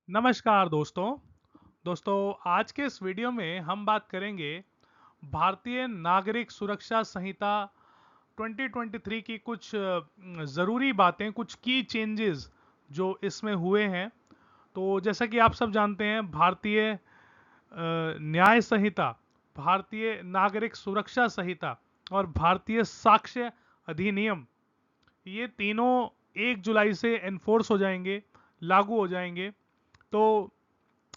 नमस्कार दोस्तों। आज के इस वीडियो में हम बात करेंगे भारतीय नागरिक सुरक्षा संहिता 2023 की कुछ ज़रूरी बातें, कुछ की चेंजेस जो इसमें हुए हैं। तो जैसा कि आप सब जानते हैं, भारतीय न्याय संहिता, भारतीय नागरिक सुरक्षा संहिता और भारतीय साक्ष्य अधिनियम, ये तीनों 1 जुलाई से एनफोर्स हो जाएंगे, लागू हो जाएंगे। तो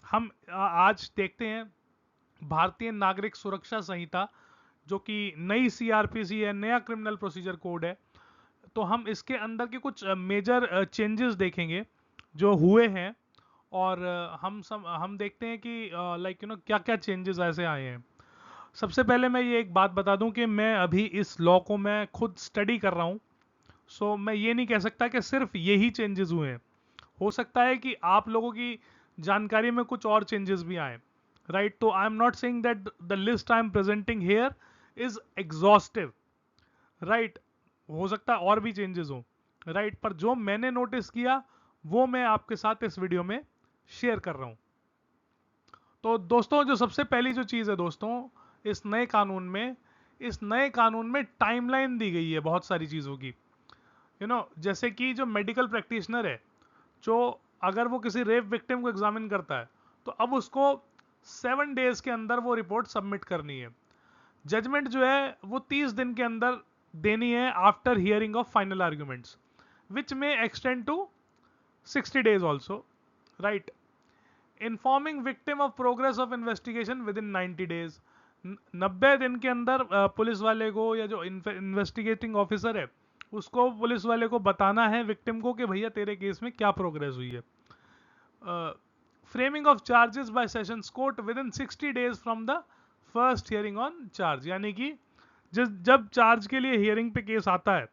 हम आज देखते हैं भारतीय नागरिक सुरक्षा संहिता, जो कि नई सीआरपीसी है, नया क्रिमिनल प्रोसीजर कोड है। तो हम इसके अंदर के कुछ मेजर चेंजेस देखेंगे जो हुए हैं। और हम देखते हैं कि क्या क्या चेंजेस ऐसे आए हैं। सबसे पहले मैं ये एक बात बता दूं कि मैं अभी इस लॉ को मैं खुद स्टडी कर रहा हूं। सो मैं ये नहीं कह सकता कि सिर्फ यही चेंजेस हुए हैं। हो सकता है कि आप लोगों की जानकारी में कुछ और चेंजेस भी आए, राइट। तो I am not saying that the list I am presenting here is exhaustive, right. हो सकता है और भी चेंजेस हो, राइट। पर जो मैंने नोटिस किया वो मैं आपके साथ इस वीडियो में शेयर कर रहा हूं। तो दोस्तों, जो सबसे पहली जो चीज है दोस्तों, इस नए कानून में टाइमलाइन दी गई है बहुत सारी चीजों की। जैसे कि जो मेडिकल प्रैक्टिशनर है, जो अगर वो किसी रेप विक्टिम को एग्जामिन करता है, तो अब उसको 7 डेज के अंदर वो रिपोर्ट सबमिट करनी है। जजमेंट जो है वो 30 दिन के अंदर देनी है, after hearing of final arguments, which में extend to 60 days also, right. Informing victim of progress of investigation within 90 days, 90 दिन के अंदर पुलिस वाले को या जो इन्वेस्टिगेटिंग ऑफिसर है, उसको पुलिस वाले को बताना है विक्टिम को कि भैया तेरे केस में क्या प्रोग्रेस हुई है। Framing of charges by sessions court within 60 days from the first hearing on charge, यानी कि जब चार्ज के लिए हियरिंग पे केस आता है,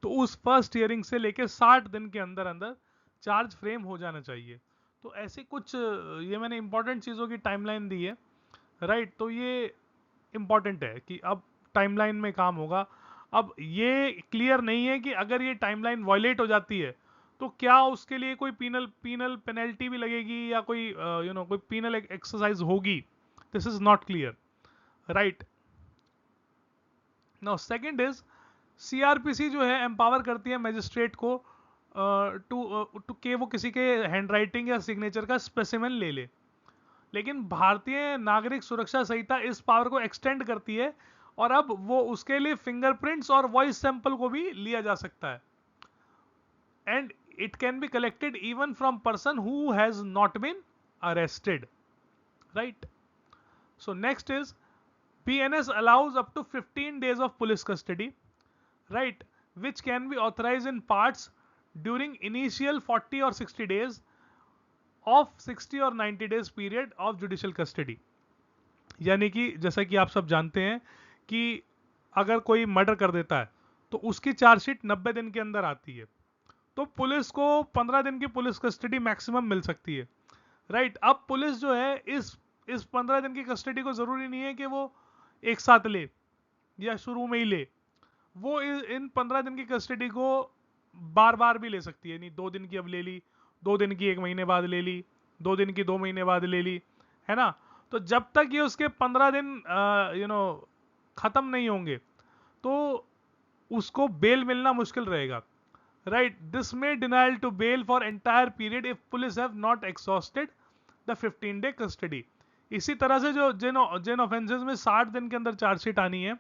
तो उस फर्स्ट हियरिंग से लेके 60 दिन के अंदर अंदर चार्ज फ्रेम हो जाना चाहिए। तो ऐसे कुछ ये मैंने इंपॉर्टेंट चीज़ों की टाइमलाइन दी है, राइट। तो ये इंपॉर्टेंट है कि अब टाइमलाइन में काम होगा। अब ये क्लियर नहीं है कि अगर ये टाइमलाइन वायलेट हो जाती है तो क्या उसके लिए कोई पीनल पीनल पेनल्टी भी लगेगी या कोई कोई पीनल एक्सरसाइज होगी। This is not clear, right. Now second is, CrPC जो है एम्पावर करती है मजिस्ट्रेट को टू के वो किसी के हैंडराइटिंग या सिग्नेचर का स्पेसिमेन ले ले। लेकिन भारतीय नागरिक सुरक्षा संहिता इस पावर को एक्सटेंड करती है, और अब वो उसके लिए फिंगरप्रिंट्स और वॉइस सैंपल को भी लिया जा सकता है। And it can be collected even from person who has not been arrested, right. So next is, BNS allows up to 15 days of police custody, right, which can be authorized in parts during initial 40 or 60 days of 60 or 90 days period of judicial custody। यानी कि जैसा कि आप सब जानते हैं कि अगर कोई मर्डर कर देता है तो उसकी चार्जशीट 90 दिन के अंदर आती है, तो पुलिस को 15 दिन की पुलिस कस्टडी मैक्सिमम मिल सकती है, राइट। अब पुलिस जो है इस 15 दिन की कस्टडी को जरूरी नहीं है कि वो एक साथ ले या शुरू में ही ले। वो इन 15 दिन की कस्टडी को बार बार भी ले सकती है। नहीं, 2 दिन की अब ले ली, 2 दिन की 1 महीने बाद ले ली, 2 दिन की 2 महीने बाद ले ली, है ना। तो जब तक ये उसके 15 दिन खत्म नहीं होंगे, तो उसको बेल मिलना मुश्किल रहेगा, राइट। दिस में denial to bail for entire period if police have not exhausted the 15 day custody. इसी तरह से जो जिन जिन ऑफेंसेस में 60 दिन के अंदर चार्जशीट आनी है,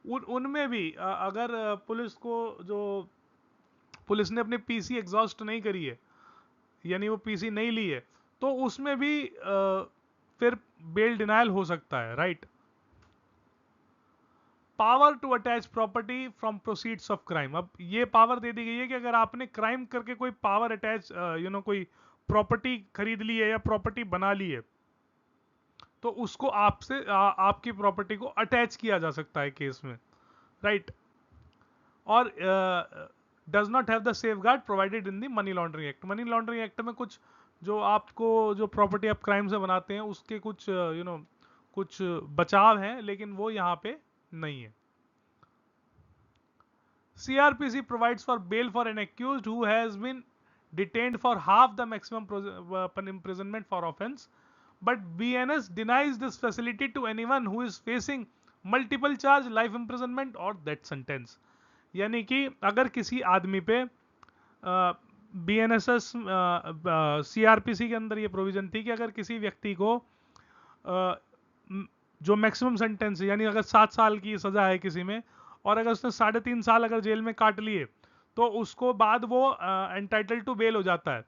उनमें भी अगर पुलिस को जो पुलिस ने अपनी पीसी एग्जॉस्ट नहीं करी है, यानी वो पीसी नहीं ली है, तो उसमें भी फिर बेल डिनायल हो सकता है, right. Power to attach property from proceeds of crime, अब ये पावर दे दी गई है कि अगर आपने क्राइम करके कोई पावर अटैच कोई प्रॉपर्टी खरीद ली है या प्रॉपर्टी बना ली है, तो उसको आपकी प्रॉपर्टी को अटैच किया जा सकता है केस में, राइट। और does not have the safe guard provided in the money laundering act. Money laundering act में कुछ जो आपको जो प्रॉपर्टी आप क्राइम से बनाते हैं उसके कुछ कुछ बचाव हैं, लेकिन वो यहाँ पे नहीं है। CRPC provides for bail for an accused who has been detained for half the maximum imprisonment for offense, but BNS denies this facility to anyone who is facing multiple charge, life imprisonment or death sentence. यानी कि अगर किसी आदमी पे BNSS CRPC के अंदर ये provision थी कि अगर किसी व्यक्ति को जो मैक्सिमम सेंटेंस है, यानी अगर 7 साल की सजा है किसी में और अगर उसने 3.5 साल अगर जेल में काट लिए तो उसको बाद वो एंटाइटल टू बेल हो जाता है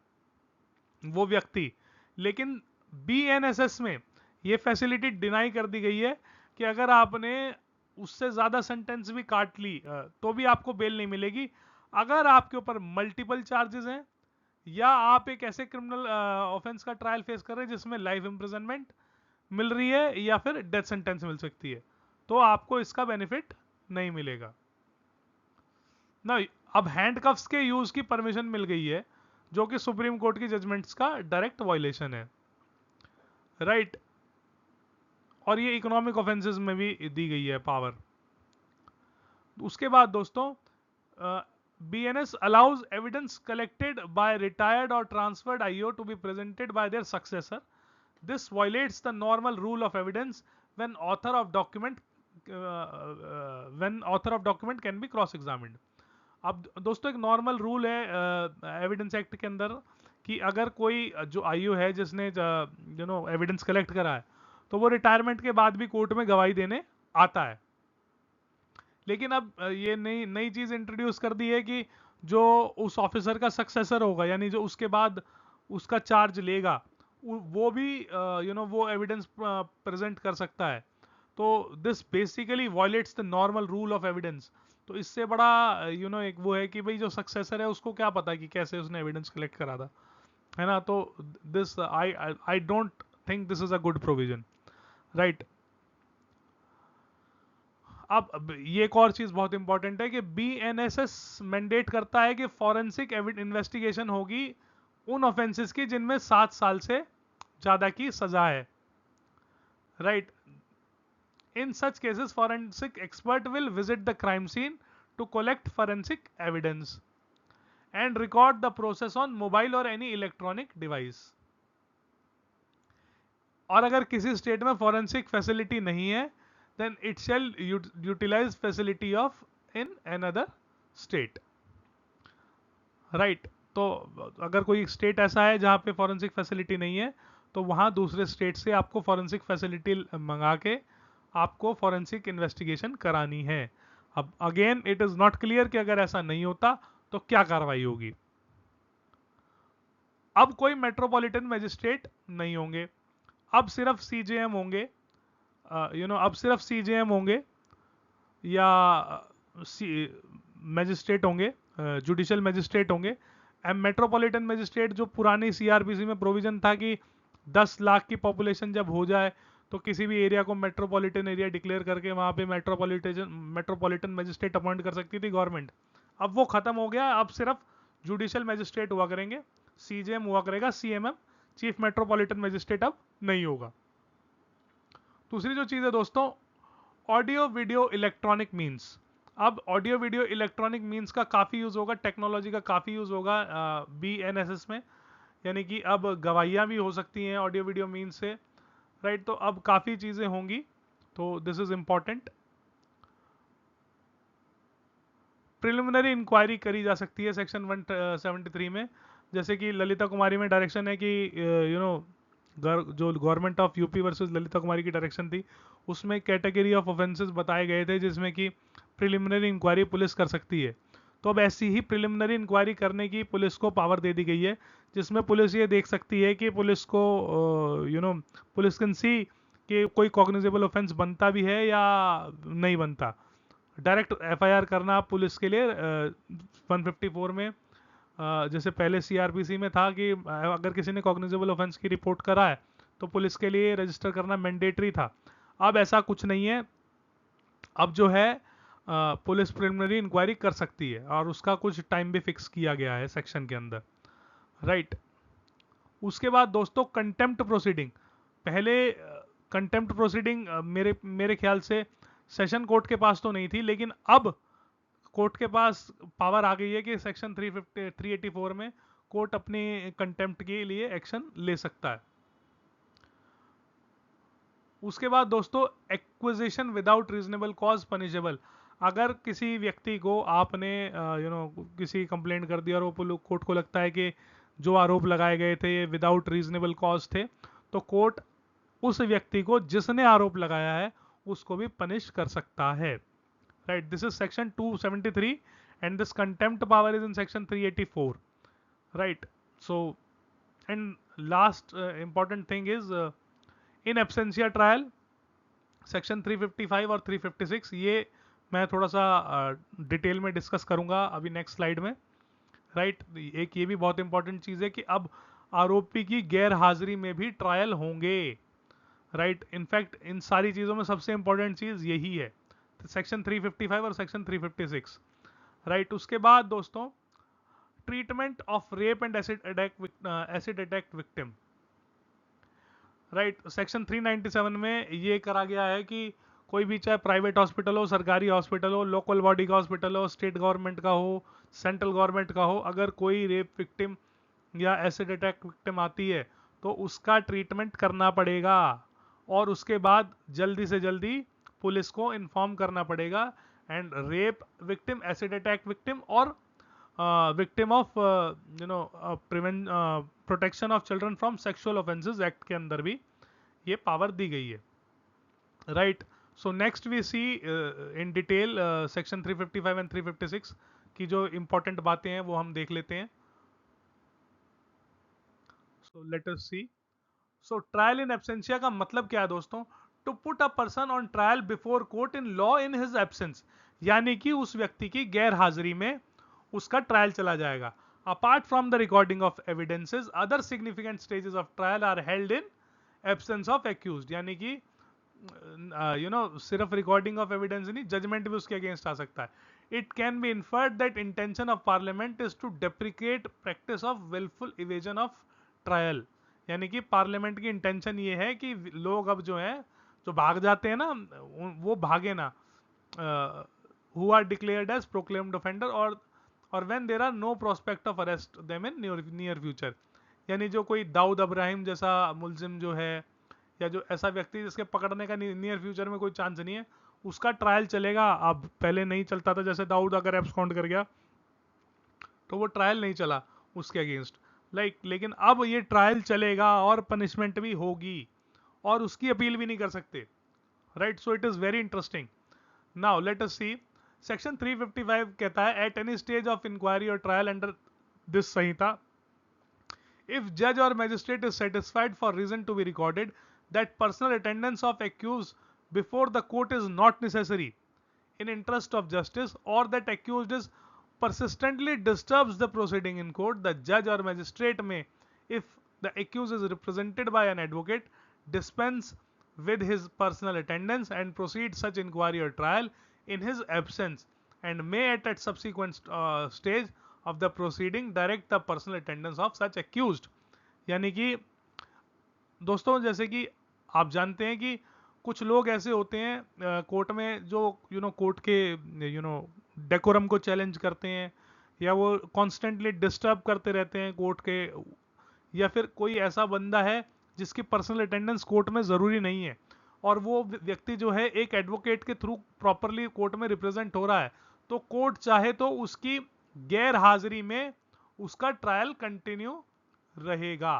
वो व्यक्ति। लेकिन BNSS में ये फैसिलिटी डिनाई कर दी गई है कि अगर आपने उससे ज्यादा सेंटेंस भी काट ली तो भी आपको बेल नहीं मिलेगी अगर आपके ऊपर मल्टीपल चार्जेस हैं या आप एक ऐसे क्रिमिनल ऑफेंस का ट्रायल फेस कर रहे हैं जिसमें लाइफ इंप्रिजनमेंट मिल रही है या फिर डेथ सेंटेंस मिल सकती है, तो आपको इसका बेनिफिट नहीं मिलेगा ना। अब हैंडकफ्स के यूज की परमिशन मिल गई है जो कि सुप्रीम कोर्ट की जजमेंट्स का डायरेक्ट वायलेशन है, राइट। और ये इकोनॉमिक ऑफेंसेस में भी दी गई है पावर। उसके बाद दोस्तों BNS allows evidence collected by retired or transferred IO to be presented by their successor. This violates the normal rule of evidence when author of document can be cross examined. अब दोस्तों एक normal rule है evidence act के अंदर कि अगर कोई जो IO है जिसने एविडेंस कलेक्ट करा है तो वो रिटायरमेंट के बाद भी कोर्ट में गवाही देने आता है। लेकिन अब ये नई चीज इंट्रोड्यूस कर दी है कि जो उस ऑफिसर का सक्सेसर होगा यानी जो उसके बाद उसका चार्ज लेगा वो भी वो एविडेंस प्रेजेंट कर सकता है। तो this basically violets the normal rule of evidence. तो इससे बड़ा एक वो है कि भाई जो सक्सेसर है उसको क्या पता कि कैसे उसने एविडेंस कलेक्ट करा था, है ना। तो this I don't think this is a good provision, right. अब ये एक और चीज बहुत इंपॉर्टेंट है कि BNSS मैंडेट करता है कि फॉरेंसिक इन्वेस्टिगेशन होगी उन ऑफेंसेस की जिनमें 7 साल से ज्यादा की सजा है, right. In such cases forensic expert will visit the crime scene to collect forensic evidence and record the process on mobile और एनी इलेक्ट्रॉनिक डिवाइस। और अगर किसी स्टेट में फॉरेंसिक फैसिलिटी नहीं है then it shall utilize facility of in another state, right। तो अगर कोई स्टेट ऐसा है जहां पे फॉरेंसिक फैसिलिटी नहीं है तो वहां दूसरे स्टेट से आपको फॉरेंसिक फैसिलिटी मंगा के आपको फॉरेंसिक इन्वेस्टिगेशन करानी है। अब again it is not clear कि अगर ऐसा नहीं होता तो क्या कार्रवाई होगी। अब कोई मेट्रोपॉलिटन मजिस्ट्रेट नहीं होंगे, अब सिर्फ CJM होंगे, अब सिर्फ CJM होंगे या मैजिस्ट्रेट होंगे, जुडिशियल मैजिस्ट्रेट होंगे। मेट्रोपॉलिटन मैजिस्ट्रेट जो पुरानी CRPC में प्रोविजन था कि 10 लाख की पॉपुलेशन जब हो जाए तो किसी भी एरिया को मेट्रोपॉलिटन एरिया डिक्लेयर करके वहां पे मेट्रोपॉलिटन मैजिस्ट्रेट अपॉइंट कर सकती थी गवर्नमेंट। अब वो खत्म हो गया, अब सिर्फ जुडिशियल मैजिस्ट्रेट हुआ करेंगे, CJM हुआ करेगा, CMM चीफ मेट्रोपॉलिटन मैजिस्ट्रेट अब नहीं होगा। दूसरी जो चीज है दोस्तों ऑडियो वीडियो इलेक्ट्रॉनिक मीन्स। अब ऑडियो वीडियो इलेक्ट्रॉनिक मीन्स का काफी यूज होगा, टेक्नोलॉजी का काफी यूज होगा BNSS में, यानी कि अब गवाहियां भी हो सकती हैं ऑडियो वीडियो मीन्स से, राइट। तो अब काफी चीजें होंगी, तो this is important. Preliminary inquiry करी जा सकती है सेक्शन 173 में, जैसे कि ललिता कुमारी में डायरेक्शन है कि जो government of UP versus Lalita Kumari की डायरेक्शन थी उसमें कैटेगरी ऑफ ऑफेंसेस बताए गए थे जिसमें कि प्रिलिमिनरी इंक्वायरी पुलिस कर सकती है। तो अब ऐसी ही प्रिलिमिनरी इंक्वायरी करने की पुलिस को पावर दे दी गई है जिसमें पुलिस ये देख सकती है कि पुलिस को पुलिस कैन सी कि कोई कॉग्निजेबल ऑफेंस बनता भी है या नहीं बनता। डायरेक्ट FIR करना पुलिस के लिए 154 में जैसे पहले CRPC में था कि अगर किसी ने कॉग्निजेबल ऑफेंस की रिपोर्ट करा है तो पुलिस के लिए रजिस्टर करना मैंडेटरी था। अब ऐसा कुछ नहीं है, अब जो है पुलिस प्रिलिमिनरी इंक्वायरी कर सकती है और उसका कुछ टाइम भी फिक्स किया गया है सेक्शन के अंदर, राइट। उसके बाद दोस्तों कंटेम्प्ट प्रोसीडिंग। पहले कंटेम्प्ट प्रोसीडिंग मेरे ख्याल से सेशन कोर्ट के पास तो नहीं थी, लेकिन अब कोर्ट के पास पावर आ गई है कि सेक्शन 384 में कोर्ट अपनी कंटेम्प्ट के लिए एक्शन ले सकता है। उसके बाद दोस्तों, acquisition without reasonable cause punishable. अगर किसी व्यक्ति को आपने किसी कंप्लेंट कर दिया और वो कोर्ट को लगता है कि जो आरोप लगाए गए थे ये विदाउट रीजनेबल कॉज थे, तो कोर्ट उस व्यक्ति को जिसने आरोप लगाया है उसको भी पनिश कर सकता है। Right, this is section 273 and this contempt power is in section 384। Right, so and last important thing is in absentia trial, section 355 और 356, ये मैं थोड़ा सा डिटेल में डिस्कस करूंगा अभी नेक्स्ट स्लाइड में। राइट, एक ये भी बहुत इंपॉर्टेंट चीज है कि अब आरोपी की गैर हाजिरी में भी ट्रायल होंगे। राइट, इनफैक्ट इन सारी चीजों में सबसे इंपॉर्टेंट चीज यही है, सेक्शन 355 और सेक्शन 356। राइट, उसके बाद दोस्तों, treatment of rape and acid attack victim. Right, section 397 में ये करा गया है कि कोई भी, चाहे प्राइवेट हॉस्पिटल हो, सरकारी हॉस्पिटल हो, लोकल बॉडी का हॉस्पिटल हो, स्टेट गवर्नमेंट का हो, सेंट्रल गवर्नमेंट का हो, अगर कोई रेप विक्टिम या एसिड अटैक विक्टिम आती है तो उसका ट्रीटमेंट करना पड़ेगा और उसके बाद जल्दी से जल्दी पुलिस को इन्फॉर्म करना पड़ेगा। And rape victim, acid attack victim और victim of protection of children from sexual offences act के अंदर भी ये पावर दी गई है। Right, so next we see in detail section 355 and 356 की जो इंपॉर्टेंट बातें हैं वो हम देख लेते हैं। So let us see. So trial in absentia का मतलब क्या है दोस्तों? To put a person on trial before court in law in his absence, यानी कि उस व्यक्ति की गैर हाजिरी में उसका ट्रायल चला जाएगा। Apart from the recording of evidences, other significant stages of trial are held in absence of accused, यानी कि सिर्फ रिकॉर्डिंग ऑफ एविडेंस नहीं, जजमेंट भी उसके अगेंस्ट आ सकता है। It can be inferred that intention of parliament is to deprecate practice of wilful evasion of trial, यानी कि पार्लियामेंट की इंटेंशन ये है कि लोग अब जो है, जो भाग जाते हैं ना, वो भागे ना, who are declared as proclaimed offender और when there are no prospect of arrest them in near future, यानी जो कोई दाऊद अब्राहिम जैसा मुलजिम जो है, या जो ऐसा व्यक्ति जिसके पकड़ने का नियर फ्यूचर में कोई चांस नहीं है, उसका ट्रायल चलेगा। अब पहले नहीं चलता था, जैसे दाऊद अगर एब्सकॉन्ड कर गया तो वो ट्रायल नहीं चला उसके अगेंस्ट, लेकिन अब ये ट्रायल चलेगा और पनिशमेंट भी होगी और उसकी अपील भी नहीं कर सकते। Right, so it is very interesting. Now let us see, section 355 कहता है, at any stage of inquiry और trial under this Sanhita, if judge or magistrate is satisfied for reason to be recorded that personal attendance of accused before the court is not necessary in interest of justice, or that accused is persistently disturbs the proceeding in court, the judge or magistrate may, if the accused is represented by an advocate, dispense with his personal attendance and proceed such inquiry or trial in his absence, and may at subsequent stage of the proceeding direct the personal attendance of such accused। यानी कि दोस्तों, जैसे कि आप जानते हैं कि कुछ लोग ऐसे होते हैं कोर्ट में जो कोर्ट के डेकोरम को चैलेंज करते हैं, या वो कॉन्स्टेंटली डिस्टर्ब करते रहते हैं कोर्ट के, या फिर कोई ऐसा बंदा है जिसकी पर्सनल अटेंडेंस कोर्ट में ज़रूरी नहीं है और वो व्यक्ति जो है एक एडवोकेट के थ्रू प्रॉपरली कोर्ट में रिप्रेजेंट हो रहा है, तो कोर्ट चाहे तो उसकी गैर हाजिरी में उसका ट्रायल कंटिन्यू रहेगा।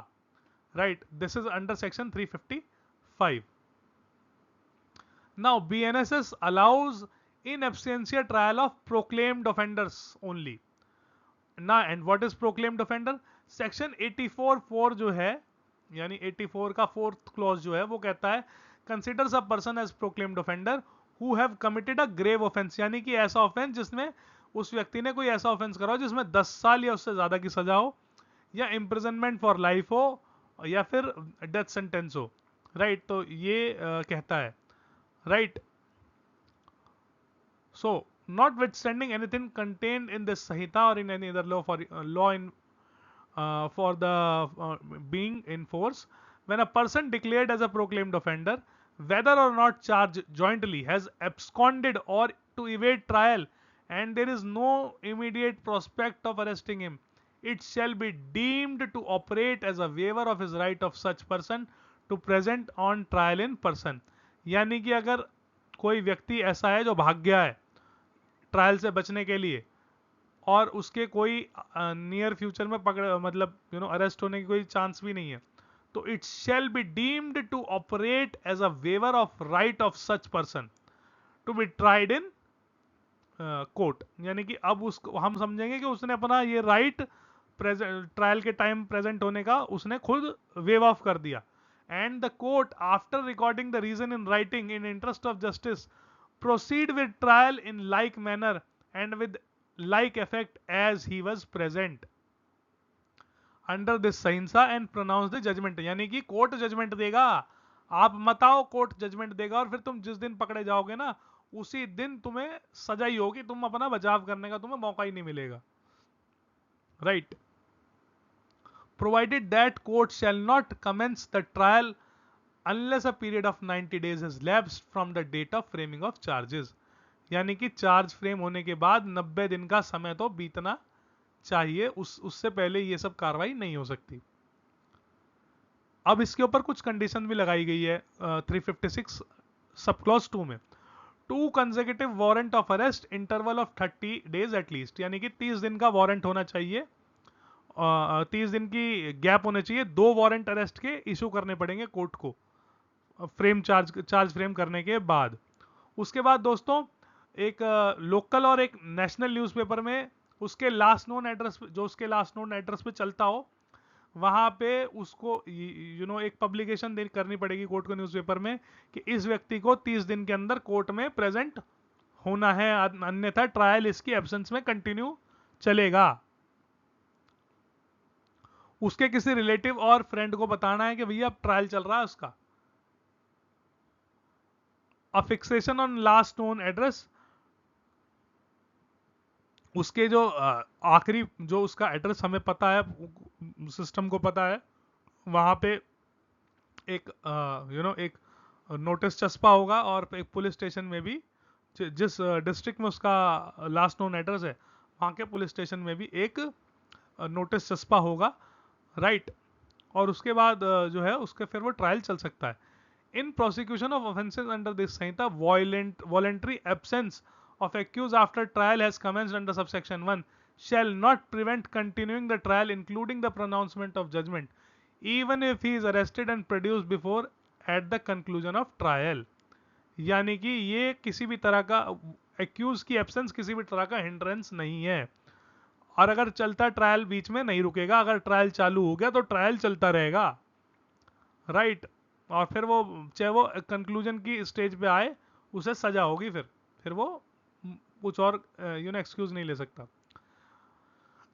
Right, this is under section 355। नाउ BNSS allows in absentia trial of proclaimed offenders only ना। And what is proclaimed offender? Section 84(4) जो है, यानी 84 का 4th क्लॉज जो है, वो कहता है, considers a person as proclaimed offender who have committed a grave offence, यानी कि ऐसा ऑफेंस जिसमें उस व्यक्ति ने कोई ऐसा ऑफेंस करा हो जिसमें 10 साल या उससे ज्यादा की सजा हो, या इम्प्रिजनमेंट फॉर लाइफ हो, या फिर डेथ सेंटेंस हो। राइट, तो ये कहता है। Right, so notwithstanding anything contained in this Sahita or in any other law for the being in force, when a person declared as a proclaimed offender, whether or not charged jointly, has absconded or to evade trial, and there is no immediate prospect of arresting him, it shall be deemed to operate as a waiver of his right of such person to present on trial in person। यानी कि अगर कोई व्यक्ति ऐसा है जो भाग गया है ट्रायल से बचने के लिए और उसके कोई नियर फ्यूचर में पकड़ मतलब अरेस्ट होने की कोई चांस भी नहीं है, तो it shall be deemed to operate as a waiver of right of such person to be tried in court. यानी कि अब उसको हम समझेंगे कि उसने अपना ये राइट ट्रायल के टाइम प्रेजेंट होने का उसने खुद वेव ऑफ कर दिया। And the court after recording the reason in writing in interest of justice proceed with trial in like manner and with like effect as he was present under this Sanhita and pronounce the judgment. यानी कि court judgement देगा, आप मत आओ, court judgement देगा और फिर तुम जिस दिन पकड़े जाओगे ना उसी दिन तुम्हें सजा ही होगी, तुम अपना बचाव करने का तुम्हें मौका ही नहीं मिलेगा। Right. Provided that court shall not commence the trial unless a period of 90 days has lapsed from the date of framing of charges। यानी कि चार्ज फ्रेम होने के बाद 90 दिन का समय तो बीतना चाहिए, उससे पहले ये सब कार्रवाई नहीं हो सकती। अब इसके ऊपर कुछ कंडीशन भी लगाई गई है 356 सब क्लॉज 2 में। 2 consecutive warrant of arrest interval of 30 days at least. यानी कि 30 दिन का वारंट होना चाहिए, 30 दिन की गैप होने चाहिए, 2 वारंट अरेस्ट के इशू करने पड़ेंगे कोर्ट को फ्रेम चार्ज फ्रेम करने के बाद। उसके बाद दोस्तों एक लोकल और एक नेशनल न्यूज़पेपर में उसके लास्ट नोन एड्रेस जो उसके लास्ट नोन एड्रेस पे चलता हो वहां पे उसको एक पब्लिकेशन करनी पड़ेगी कोर्ट को न्यूज़पेपर में कि इस व्यक्ति को 30 दिन के अंदर कोर्ट में प्रेजेंट होना है, अन्यथा ट्रायल इसकी एब्सेंस में कंटिन्यू चलेगा। उसके किसी रिलेटिव और फ्रेंड को बताना है कि भैया अब ट्रायल चल रहा है उसका। A fixation on last known address, उसके जो आखिरी जो उसका एड्रेस हमें पता है, सिस्टम को पता है, वहां पे एक एक नोटिस चस्पा होगा और एक पुलिस स्टेशन में भी जिस डिस्ट्रिक्ट में उसका लास्ट नोन एड्रेस है वहां के पुलिस स्टेशन में भी एक नोटिस चस्पा होगा। राइट। और उसके बाद जो है उसके फिर वो ट्रायल चल सकता है। In prosecution of offences under this Sanhita voluntary absence of accused after trial has commenced under subsection 1 shall not prevent continuing the trial including the pronouncement of judgment even if he is arrested and produced before at the conclusion of trial। यानी कि ये किसी भी तरह का accused की absence किसी भी तरह का हिंड्रेंस नहीं है, और अगर चलता ट्रायल बीच में नहीं रुकेगा, अगर ट्रायल चालू हो गया तो ट्रायल चलता रहेगा। राइट। और फिर वो चाहे वो कंक्लूजन की स्टेज पे आए उसे सजा होगी, फिर वो कुछ और एक्सक्यूज नहीं ले सकता।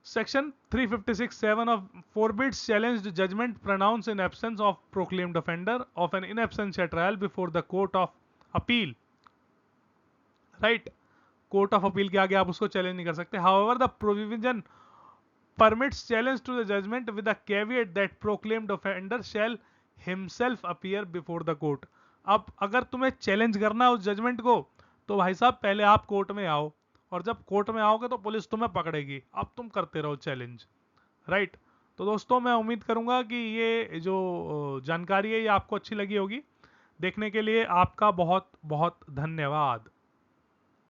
Section 356(7) of forbids challenged judgment pronounced in absence of proclaimed offender of an in absentia trial before the court of appeal। Right. Court of appeal के आगे आप उसको चैलेंज नहीं कर सकते। However the provision permits challenge to the judgment with a caveat that proclaimed offender shall himself appear before the court। अब अगर तुम्हें चैलेंज करना है उस जजमेंट को तो भाई साहब पहले आप कोर्ट में आओ, और जब कोर्ट में आओगे तो पुलिस तुम्हें पकड़ेगी, अब तुम करते रहो चैलेंज। राइट। तो दोस्तों मैं उम्मीद करूंगा कि ये जो जानकारी है ये आपको अच्छी लगी होगी। देखने के लिए आपका बहुत बहुत धन्यवाद।